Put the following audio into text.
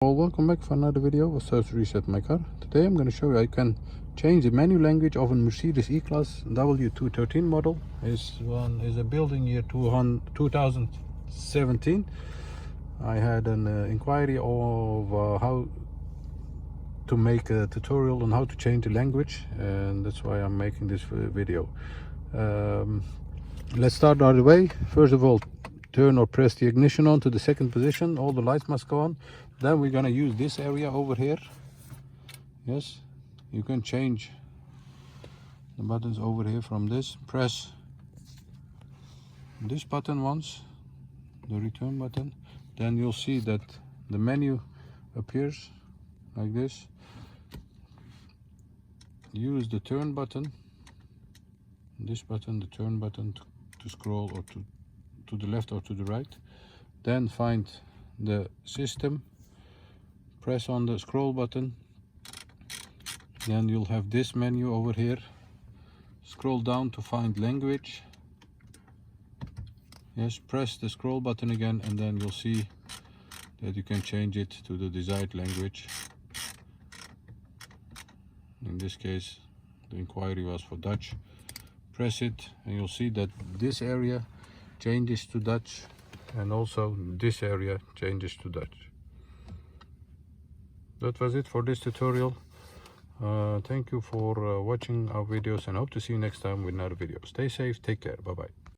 Well, welcome back for another video of Search Reset My Car. Today I'm going to show you I can change the menu language of a Mercedes E Class W213 model. This one is a building year 2017. I had an inquiry of how to make a tutorial on how to change the language, and that's why I'm making this video. Let's start right away. First of all, turn or press the ignition on to the second position. All the lights must go on. Then we're going to use this area over here. Yes, you can change the buttons over here from this. Press this button once, the return button. Then you'll see that the menu appears like this. Use the turn button, this button, the turn button, to scroll or to the left or to the right. Then find the system, press on the scroll button, then you'll have this menu over here. Scroll down to find language. Yes, press the scroll button again, and then you'll see that you can change it to the desired language. In this case, the inquiry was for Dutch. Press it and you'll see that this area changes to Dutch, and also this area changes to Dutch. That was it for this tutorial. Thank you for watching our videos, and hope to see you next time with another video. Stay safe, take care, bye bye.